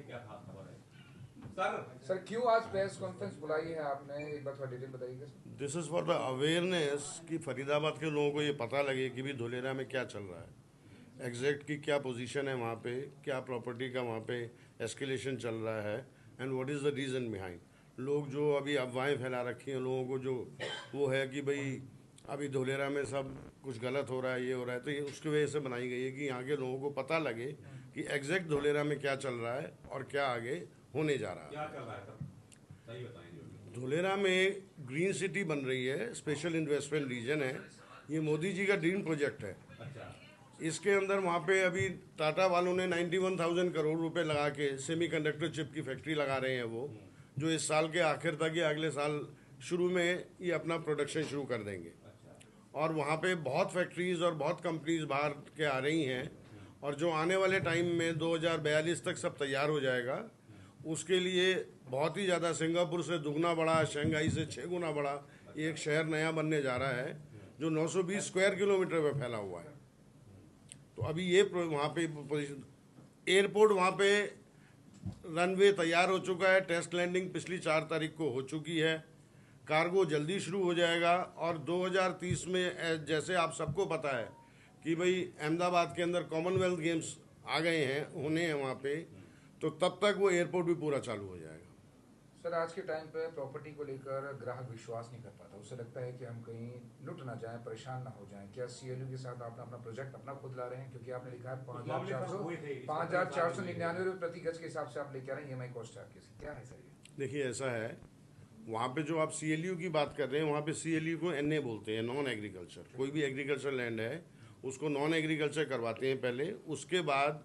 क्या खास खबर है सर क्यों आज प्रेस कॉन्फ्रेंस बुलाई है आपने, एक बार थोड़ा डिटेल बताइएगा sir. This is for the awareness कि फरीदाबाद के लोगों को ये पता लगे कि भी धोलेरा में क्या चल रहा है, एग्जैक्ट की क्या पोजीशन है वहाँ पे, क्या प्रॉपर्टी का वहाँ पे एस्केलेशन चल रहा है and what is the reason behind. लोग जो अभी अफवाहें फैला रखी हैं लोगों को, जो वो है कि भाई अभी धोलेरा में सब कुछ गलत हो रहा है, ये हो रहा है, तो ये उसकी वजह से बनाई गई है कि यहाँ के लोगों को पता लगे कि एग्जैक्ट धोलेरा में क्या चल रहा है और क्या आगे होने जा रहा है। क्या चल रहा है सर, सही बताएंगे। धोलेरा में ग्रीन सिटी बन रही है, स्पेशल इन्वेस्टमेंट रीजन है, ये मोदी जी का ड्रीम प्रोजेक्ट है। अच्छा, इसके अंदर वहाँ पे अभी टाटा वालों ने 91,000 करोड़ रुपए लगा के सेमीकंडक्टर चिप की फैक्ट्री लगा रहे हैं, वो जो इस साल के आखिर तक या अगले साल शुरू में ये अपना प्रोडक्शन शुरू कर देंगे। और वहाँ पे बहुत फैक्ट्रीज और बहुत कंपनीज बाहर के आ रही हैं, और जो आने वाले टाइम में 2042 तक सब तैयार हो जाएगा, उसके लिए बहुत ही ज़्यादा सिंगापुर से दुगना बड़ा, शंघाई से 6 गुना बड़ा एक शहर नया बनने जा रहा है जो 920 स्क्वायर किलोमीटर पे फैला हुआ है। तो अभी ये वहाँ पे पोजीशन, एयरपोर्ट वहाँ पे रनवे तैयार हो चुका है, टेस्ट लैंडिंग पिछली 4 तारीख को हो चुकी है, कार्गो जल्दी शुरू हो जाएगा। और 2030 में जैसे आप सबको पता है कि भाई अहमदाबाद के अंदर कॉमनवेल्थ गेम्स आ गए हैं, होने हैं वहाँ पे, तो तब तक वो एयरपोर्ट भी पूरा चालू हो जाएगा। सर आज के टाइम पे प्रॉपर्टी को लेकर ग्राहक विश्वास नहीं कर पाता, उससे लगता है कि हम कहीं लुट ना जाएं, परेशान ना हो जाएं। क्या सीएलयू के साथ आप अपना प्रोजेक्ट अपना खुद ला रहे हैं, क्योंकि आपने लिखा है 5,499 रुपये प्रति गज के हिसाब से आप लेके आ रहे हैं, EMI कॉस्ट है आपकी, क्या है सर ये? देखिए ऐसा है, वहाँ पे जो आप सीएलयू की बात कर रहे हैं, वहाँ पे सीएलयू को एनए बोलते हैं, नॉन एग्रीकल्चर। कोई भी एग्रीकल्चर लैंड है उसको नॉन एग्रीकल्चर करवाते हैं पहले, उसके बाद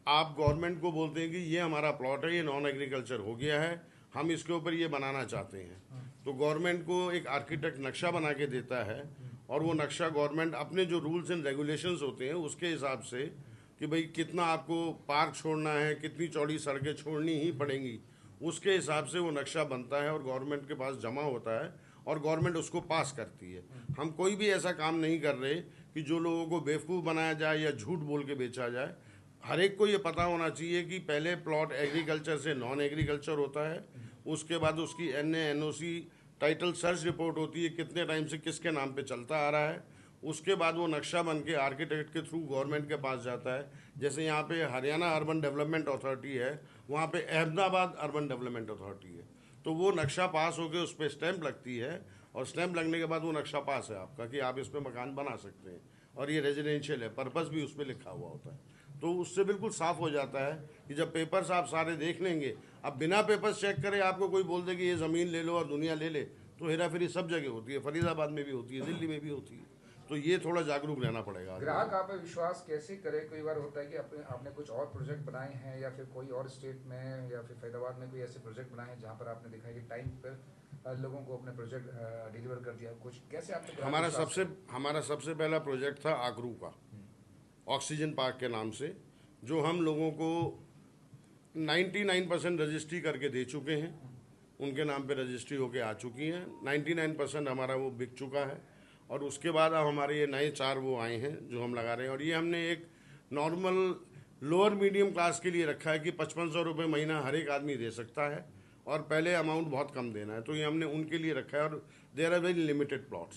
आप गवर्नमेंट को बोलते हैं कि ये हमारा प्लॉट है, ये नॉन एग्रीकल्चर हो गया है, हम इसके ऊपर ये बनाना चाहते हैं। तो गवर्नमेंट को एक आर्किटेक्ट नक्शा बना के देता है, और वो नक्शा गवर्नमेंट अपने जो रूल्स एंड रेगुलेशंस होते हैं उसके हिसाब से कि भाई कितना आपको पार्क छोड़ना है, कितनी चौड़ी सड़कें छोड़नी ही पड़ेंगी, उसके हिसाब से वो नक्शा बनता है और गवर्नमेंट के पास जमा होता है और गवर्नमेंट उसको पास करती है। हम कोई भी ऐसा काम नहीं कर रहे कि जो लोगों को बेवकूफ़ बनाया जाए या झूठ बोल के बेचा जाए। हर एक को ये पता होना चाहिए कि पहले प्लॉट एग्रीकल्चर से नॉन एग्रीकल्चर होता है, उसके बाद उसकी NA NOC title search report होती है, कितने टाइम से किसके नाम पे चलता आ रहा है, उसके बाद वो नक्शा बन के आर्किटेक्ट के थ्रू गवर्नमेंट के पास जाता है। जैसे यहाँ पे हरियाणा अर्बन डेवलपमेंट अथॉरिटी है, वहाँ पे अहमदाबाद अर्बन डेवलपमेंट अथॉरिटी है, तो वो नक्शा पास होकर उस पर स्टैंप लगती है, और स्टैंप लगने के बाद वो नक्शा पास है आपका कि आप इस पर मकान बना सकते हैं, और ये रेजिडेंशियल है, पर्पस भी उस पर लिखा हुआ होता है। तो उससे बिल्कुल साफ हो जाता है कि जब पेपर्स आप सारे देख लेंगे, अब बिना पेपर्स चेक करे आपको कोई बोल दे कि ये ज़मीन ले लो और दुनिया ले ले, तो हेरा फेरी सब जगह होती है, फरीदाबाद में भी होती है, दिल्ली में भी होती है। तो ये थोड़ा जागरूक रहना पड़ेगा। ग्राहक आप पे विश्वास कैसे करे? कई बार होता है कि आपने कुछ और प्रोजेक्ट बनाए हैं, या फिर कोई और स्टेट में या फिर फरीदाबाद में कोई ऐसे प्रोजेक्ट बनाए हैं जहाँ पर आपने देखा कि टाइम पर लोगों को अपने प्रोजेक्ट डिलीवर कर दिया, कुछ कैसे आपने? हमारा सबसे पहला प्रोजेक्ट था आकरू का, ऑक्सीजन पार्क के नाम से, जो हम लोगों को 99% रजिस्ट्री करके दे चुके हैं, उनके नाम पे रजिस्ट्री होके आ चुकी हैं, 99% हमारा वो बिक चुका है। और उसके बाद अब हमारे ये नए 4 वो आए हैं जो हम लगा रहे हैं, और ये हमने एक नॉर्मल लोअर मीडियम क्लास के लिए रखा है कि 5500 रुपये महीना हर एक आदमी दे सकता है, और पहले अमाउंट बहुत कम देना है, तो ये हमने उनके लिए रखा है। और there are very limited plots,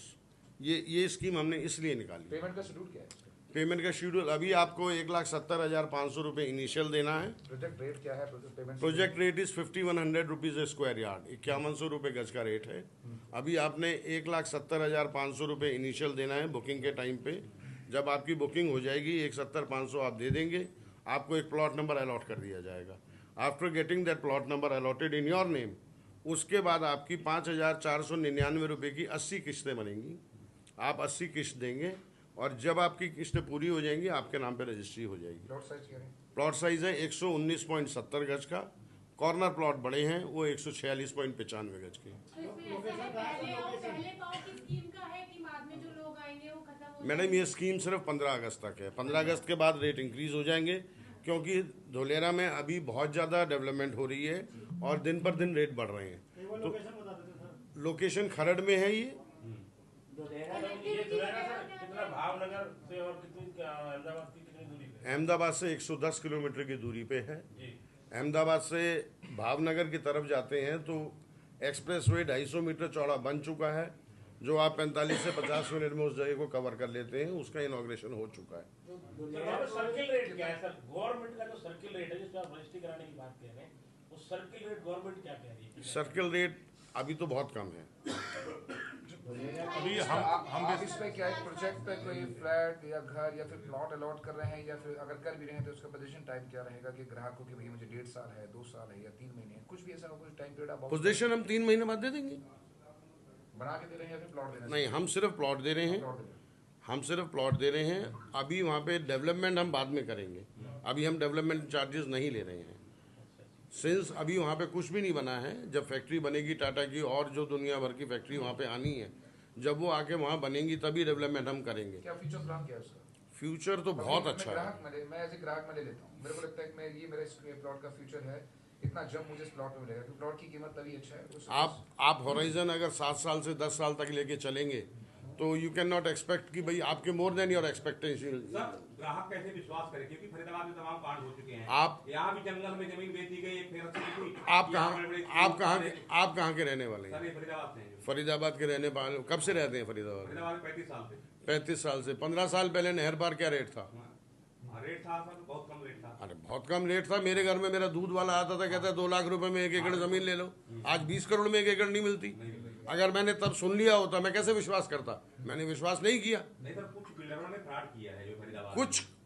ये स्कीम हमने इसलिए निकाली। पेमेंट का शेड्यूल क्या है? पेमेंट का शेड्यूल अभी आपको 1,70,500 रुपये इनिशियल देना है। प्रोजेक्ट रेट क्या है? Project rate is 5100 rupees A square yard, 5100 रुपये गज का रेट है। अभी आपने 1,70,500 रुपये इनिशियल देना है बुकिंग के टाइम पे। जब आपकी बुकिंग हो जाएगी 1,70,500 आप दे देंगे, आपको एक प्लॉट नंबर अलॉट कर दिया जाएगा। After getting that plot number allotted in your name, उसके बाद आपकी 5,499 रुपये की 80 किस्तें बनेंगी। आप 80 किस्त देंगे, और जब आपकी किस्तें पूरी हो जाएंगी आपके नाम पे रजिस्ट्री हो जाएगी। प्लॉट साइज है 119.70 गज का, कॉर्नर प्लॉट बड़े हैं वो 146.95 गज के। मैडम ये स्कीम सिर्फ 15 अगस्त तक है, 15 अगस्त के बाद रेट इंक्रीज हो जाएंगे, क्योंकि धोलेरा में अभी बहुत ज़्यादा डेवलपमेंट हो रही है और दिन पर दिन रेट बढ़ रहे हैं। तो लोकेशन खरड़ में है ये, भावनगर से और कितनी अहमदाबाद की कितनी दूरी पे? अहमदाबाद से 110 किलोमीटर की दूरी पे है। अहमदाबाद से भावनगर की तरफ जाते हैं तो एक्सप्रेसवे 250 मीटर चौड़ा बन चुका है, जो आप 45 से 50 मिनट में उस जगह को कवर कर लेते हैं। उसका इनॉग्रेशन हो चुका है। सर्किल रेट क्या है सर? गवर्नमेंट का जो सर्किल रेट है जिसपे आप रजिस्ट्री कराने की बात कह रहे हैं, वो सर्किल रेट गवर्नमेंट क्या कह रही है? सर्किल रेट अभी तो बहुत कम है। अभी आप इस पे क्या एक प्रोजेक्ट पे कोई फ्लैट या घर या फिर प्लॉट अलॉट कर रहे हैं, या फिर अगर कर भी रहे हैं तो उसका पोजीशन टाइम क्या रहेगा कि ग्राहक को कि भाई मुझे 1.5 साल है, 2 साल है या 3 महीने है, कुछ भी ऐसा कुछ टाइम पीरियड आप पोजीशन हम 3 महीने बाद दे देंगे। बना के दे रहे हैं या फिर प्लॉट दे रहे हैं? नहीं, हम सिर्फ प्लॉट दे रहे हैं। प्लॉट दे रहे हैं। हम सिर्फ प्लॉट दे रहे हैं। अभी वहाँ पे डेवलपमेंट हम बाद में करेंगे। अभी हम डेवलपमेंट चार्जेस नहीं ले रहे हैं। सिंस अभी वहाँ पे कुछ भी नहीं बना है। जब फैक्ट्री बनेगी टाटा की और जो दुनिया भर की फैक्ट्री वहाँ पे आनी है, जब वो आके वहाँ बनेंगी तभी डेवलपमेंट हम करेंगे। क्या फ्यूचर प्लान क्या है उसका? फ्यूचर तो बहुत अच्छा है। मैं एज ए ग्राहक में ले लेता हूँ, मेरे को लगता है कि मैं ये मेरा इस प्लॉट का फ्यूचर है, इतना जब मुझे इस प्लॉट में मिलेगा, क्योंकि प्लॉट की कीमत तभी अच्छा है। आप होराइजन अगर 7 साल से 10 साल तक लेके चलेंगे तो यू कैन नॉट एक्सपेक्ट कि भाई आपके more than your expectation. Sir ग्राहक कैसे विश्वास करे, क्योंकि फरीदाबाद में तमाम कांड हो चुके हैं। आप यहाँ भी जंगल में जमीन बेची गई, एक फेरत से थी। आप कहाँ के रहने वाले सर हैं? ये फरीदाबाद से हैं। फरीदाबाद के रहने वाले। कब से रहते हैं फरीदाबाद? फरीदाबाद में 35 साल से। 35 साल से। 15 साल पहले नहर पार क्या रेट था? रेट था सर, बहुत कम रेट था। अरे बहुत कम रेट था। मेरे घर में मेरा दूध वाला आता था, कहता है 2 लाख रुपए में 1 एकड़ जमीन ले लो। आज 20 करोड़ में 1 एकड़ नहीं मिलती। अगर मैंने तब सुन लिया होता मैं कैसे विश्वास करता? मैंने विश्वास नहीं किया। नहीं सर, कुछ बिल्डरों ने फ्रॉड किया है जो फरीदाबाद।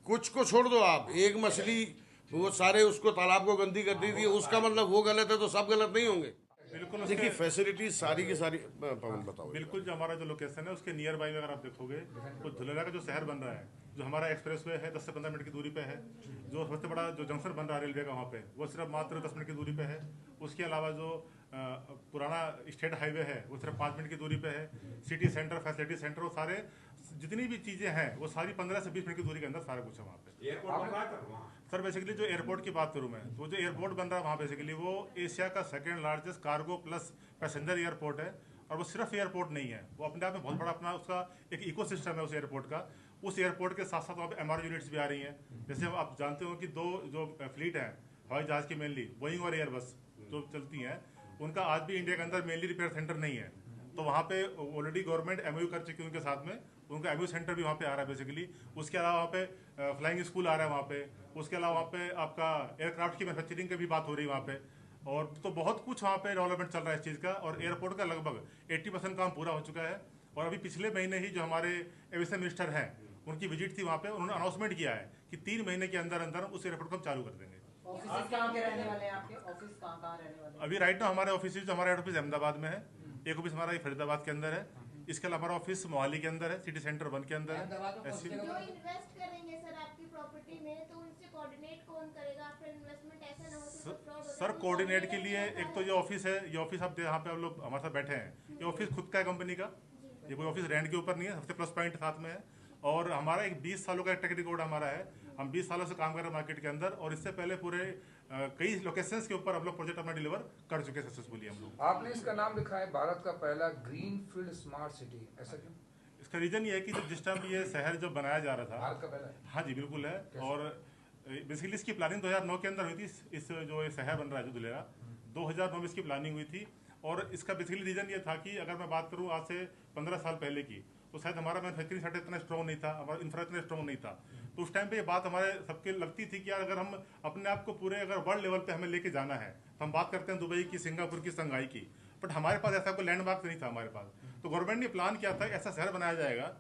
कुछ को छोड़ दो आप। एक मछली वो सारे उसको तालाब को गंदी कर दी थी, उसका मतलब वो गलत है तो सब गलत नहीं होंगे। बिल्कुल देखिए फैसिलिटीज सारी की सारी। पवन बताओ। बिल्कुल जो हमारा जो लोकेशन है उसके नियर बाई में अगर आप देखोगे तो धुलेरा का जो शहर बन रहा है, जो हमारा एक्सप्रेसवे है 10 से 15 मिनट की दूरी पे है। जो सबसे बड़ा जो जंक्शन बन रहा है रेलवे का वहाँ पे, वो सिर्फ मात्र 10 मिनट की दूरी पे है। उसके अलावा जो पुराना स्टेट हाईवे है वो सिर्फ 5 मिनट की दूरी पे है। सिटी सेंटर, फैसिलिटी सेंटर, वो सारे जितनी भी चीजें हैं वो सारी 15 से 20 मिनट की दूरी के अंदर सारा कुछ है वहाँ पे। एयरपोर्ट सर बेसिकली जो एयरपोर्ट की बात करूँ मैं, तो जो एयरपोर्ट बन रहा है वहाँ बेसिकली वो एशिया का 2nd largest cargo plus passenger airport है। और वो सिर्फ एयरपोर्ट नहीं है, वो अपने आप में बहुत बड़ा अपना उसका एक इकोसिस्टम है उस एयरपोर्ट का। उस एयरपोर्ट के साथ साथ वहाँ पे MRO यूनिट्स भी आ रही हैं। जैसे आप जानते हो कि 2 जो फ्लीट है हवाई जहाज की, मेनली बोइंग और एयरबस जो चलती हैं, उनका आज भी इंडिया के अंदर मेनली रिपेयर सेंटर नहीं है। तो वहाँ पे ऑलरेडी गवर्नमेंट MOU कर चुकी है उनके साथ में। उनका MOU सेंटर भी वहाँ पे आ रहा है बेसिकली। उसके अलावा वहाँ पे फ्लाइंग स्कूल आ रहा है वहाँ पे। उसके अलावा वहाँ पे आपका एयरक्राफ्ट की मैन्युफैक्चरिंग की भी बात हो रही है वहाँ पे। और तो बहुत कुछ वहाँ पे डेवलपमेंट चल रहा है इस चीज़ का। और एयरपोर्ट का लगभग 80% काम पूरा हो चुका है। और अभी पिछले महीने ही जो हमारे एविएशन मिनिस्टर हैं उनकी विजिट थी वहाँ पे, उन्होंने अनाउंसमेंट किया है कि 3 महीने के अंदर अंदर उस एयरपोर्ट को हम चालू कर देंगे। ऑफिस कहाँ के रहने वाले हैं आपके? ऑफिस कहाँ रहने वाले हैं? अभी राइट नाउ हमारे ऑफिस जो हमारा हेड ऑफिस अहमदाबाद में है, एक ऑफिस हमारा फरीदाबाद के अंदर है। इसके अलावा हमारा ऑफिस मोहाली के अंदर है, सिटी सेंटर 1 के अंदर है। जो इन्वेस्ट करेंगे सर आपकी प्रॉपर्टी में, तो उनसे कोऑर्डिनेट कौन करेगा? आफ्टर इन्वेस्टमेंट ऐसा ना हो कि कोई फ्रॉड हो जाए। सर कोऑर्डिनेट के लिए एक तो ये ऑफिस है, ये ऑफिस आप यहाँ पे आप लोग हमारे साथ बैठे हैं, ये ऑफिस खुद का है कंपनी का। ये कोई ऑफिस रेंट के ऊपर नहीं है, सबसे प्लस पॉइंट साथ में है। और हमारा एक 20 सालों का ट्रैक रिकॉर्ड हमारा है। हम 20 सालों से काम कर रहे हैं मार्केट के अंदर। और इससे पहले पूरे कई लोकेशंस के ऊपर हम लोग प्रोजेक्ट अपना डिलीवर कर चुके हैं सक्सेसफुली हम लोग। आपने इसका नाम लिखा है भारत का पहला ग्रीनफील्ड स्मार्ट सिटी, ऐसा क्यों? इसका रीजन ये है कि जिस टाइम ये शहर जो बनाया जा रहा था, भारत का पहला है? हाँ जी बिल्कुल है। और बेसिकली इसकी प्लानिंग 2009 के अंदर हुई थी। इस जो ये शहर बन रहा है जो धुलेरा, 2009 में इसकी प्लानिंग हुई थी। और इसका बेसिकली रीजन ये था कि अगर मैं बात करूँ आज से 15 साल पहले की, तो शायद हमारा मैन्युफैक्चरिंग सेक्टर इतना स्ट्रॉन्ग नहीं था, हमारा इंफ्रा इतना स्ट्रॉन्ग नहीं था। तो उस टाइम पे ये बात हमारे सबके लगती थी कि यार अगर हम अपने आप को पूरे अगर वर्ल्ड लेवल पे हमें लेके जाना है, तो हम बात करते हैं दुबई की, सिंगापुर की, शंघाई की। बट हमारे पास ऐसा कोई लैंडमार्क नहीं था हमारे पास। तो गवर्नमेंट ने प्लान किया था ऐसा शहर बनाया जाएगा,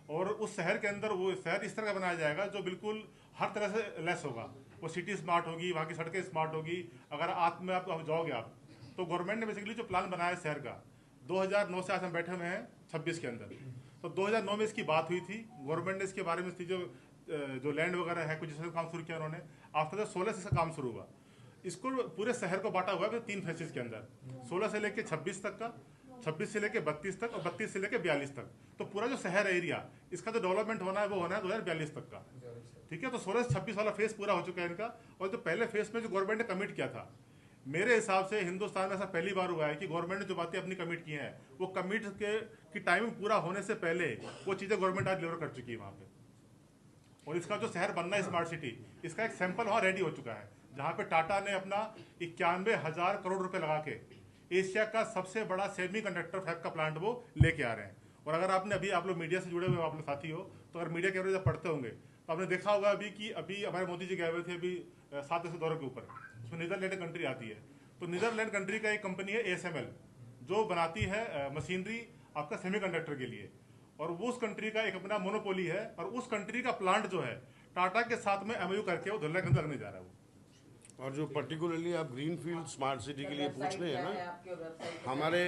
और उस शहर के अंदर वो शहर इस तरह का बनाया जाएगा जो बिल्कुल हर तरह से लेस होगा। वो सिटी स्मार्ट होगी, वहाँ की सड़कें स्मार्ट होगी। अगर आप में आप जाओगे आप, तो गवर्नमेंट ने बेसिकली जो प्लान बनाया शहर का 2009 से आज हम बैठे हुए हैं 26 के अंदर। तो 2009 में इसकी बात हुई थी, गवर्नमेंट ने इसके बारे में इसकी जो लैंड वगैरह है कुछ इसका काम शुरू किया उन्होंने। आफ्टर 16 से इसका काम शुरू हुआ। इसको पूरे शहर को बांटा हुआ है 3 फेजेस के अंदर, 16 से लेके 26 तक का, 26 से लेके 32 तक, और 32 से लेके 42 तक। तो पूरा जो शहर एरिया इसका जो डेवलपमेंट होना है वो होना है 2042 तक का। ठीक है, तो 16 से 26 वाला फेज पूरा हो चुका है इनका। और जो पहले फेज में जो गवर्नमेंट ने कमिट किया था, मेरे हिसाब से हिंदुस्तान में ऐसा पहली बार हुआ है कि गवर्नमेंट ने जो बातें अपनी कमिट की हैं, वो कमिट की टाइमिंग पूरा होने से पहले वो चीजें गवर्नमेंट आज डिलीवर कर चुकी है वहां पे। और इसका जो शहर बनना है स्मार्ट सिटी, इसका एक सैंपल वहाँ रेडी हो चुका है। जहां पे टाटा ने अपना 91,000 करोड़ रुपए लगा के एशिया का सबसे बड़ा सेमीकंडक्टर फैब का प्लांट वो लेके आ रहे हैं। और अगर आपने अभी, आप लोग मीडिया से जुड़े हुए आप लोग साथी हो, तो अगर मीडिया कवरेज आप पढ़ते होंगे तो आपने देखा होगा अभी कि अभी हमारे मोदी जी गए हुए थे अभी 7 दिवसीय दौरे के ऊपर, उसमें नीदरलैंड कंट्री आती है। तो नीदरलैंड कंट्री का एक कंपनी है ASML, जो बनाती है मशीनरी आपका सेमीकंडक्टर के लिए, और वो उस कंट्री का एक अपना मोनोपोली है। और उस कंट्री का प्लांट जो है टाटा के साथ में MOU करके वो धुलेरा के अंदर लगने जा रहा है वो। और जो पर्टिकुलरली आप ग्रीनफील्ड स्मार्ट सिटी के लिए पूछ रहे हैं ना, आपके वेबसाइट हमारे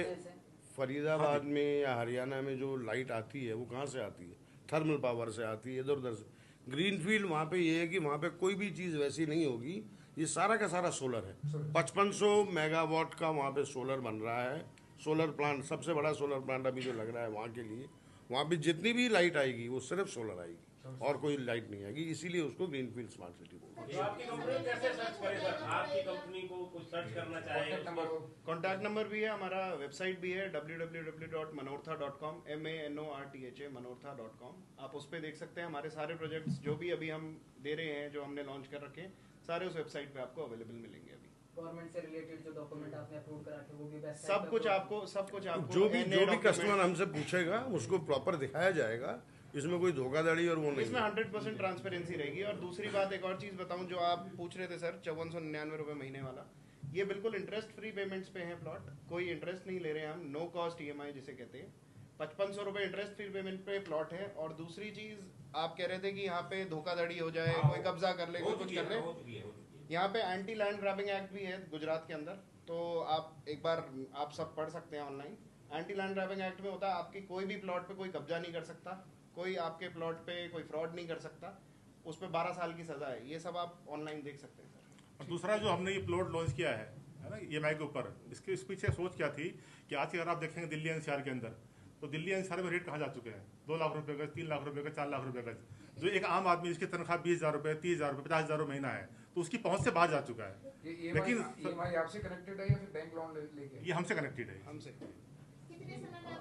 फरीदाबाद में या हरियाणा में जो लाइट आती है वो कहाँ से आती है? थर्मल पावर से आती है, इधर उधर से। ग्रीनफील्ड वहाँ पे ये है कि वहाँ पे कोई भी चीज़ वैसी नहीं होगी, ये सारा का सारा सोलर है। 5500 मेगावाट का वहाँ पे सोलर बन रहा है। सोलर प्लांट, सबसे बड़ा सोलर प्लांट अभी जो लग रहा है वहाँ के लिए, वहाँ पे जितनी भी लाइट आएगी वो सिर्फ सोलर आएगी और कोई लाइट नहीं आएगी, इसीलिए उसको ग्रीनफील्ड स्मार्ट सिटी बोलते हैं। तो आपकी कंपनी कैसे सर्च करे सर? आपकी कंपनी को कुछ सर्च करना चाहे कॉन्टैक्ट नंबर हो, कॉन्टैक्ट नंबर भी है, हमारा वेबसाइट भी है www.manortha.com, MANORTHA manortha.com। आप उस पर देख सकते हैं हमारे सारे प्रोजेक्ट्स जो भी अभी हम दे रहे हैं, जो हमने लॉन्च कर रखे हैं, सारे उस वेबसाइट पे आपको अवेलेबल मिलेंगे। अभी गवर्नमेंट से रिलेटेड जो डॉक्यूमेंट आपने अप्रूव करा थे वो भी वेबसाइट सब कुछ आपको जो भी document- कस्टमर हमसे पूछेगा उसको प्रॉपर दिखाया जाएगा, इसमें कोई धोखाधड़ी और वो नहीं इसमें है। 100% ट्रांसपेरेंसी रहेगी। और दूसरी बात, एक और चीज बताऊं, जो आप पूछ रहे थे सर 5499 रुपए महीने वाला, ये बिल्कुल इंटरेस्ट फ्री पेमेंट्स पे है प्लॉट, कोई इंटरेस्ट नहीं ले रहे हैं हम, नो कॉस्ट EMI जिसे कहते हैं। 5500 रुपए इंटरेस्ट फ्री पेमेंट पे प्लॉट है। और दूसरी चीज, आप कह रहे थे कि यहाँ पे धोखाधड़ी हो जाए, कोई कब्जा कर ले, कोई कुछ कर ले। हो चुकी है। यहाँ पे एंटी लैंड ग्रैबिंग एक्ट भी है गुजरात के अंदर, तो आप एक बार आप सब पढ़ सकते हैं online. Anti land grabbing act में होता है आपकी कोई भी प्लॉट पे कोई कब्जा नहीं कर सकता, कोई आपके प्लॉट पे कोई फ्रॉड नहीं कर सकता, उस पे 12 साल की सजा है। ये सब आप ऑनलाइन देख सकते हैं सर। और दूसरा जो हमने ये प्लॉट लॉन्च किया है ना EMI के ऊपर, इसके इस पीछे सोच क्या थी कि आज अगर आप देखेंगे दिल्ली NCR के अंदर, तो दिल्ली NCR में रेट कहाँ जा चुके हैं? 2 लाख रुपए गज, 3 लाख रुपए गज, 4 लाख रुपए गज। जो एक आम आदमी जिसकी तनख्वाह 20,000 रुपए, 30,000 रुपए, 50,000 महीना है, तो उसकी पहुंच से बाहर जा चुका है। ये लेकिन EMI आपसे कनेक्टेड है या फिर बैंक लोन लेके? ये हमसे कनेक्टेड है। हमसे कितने समय में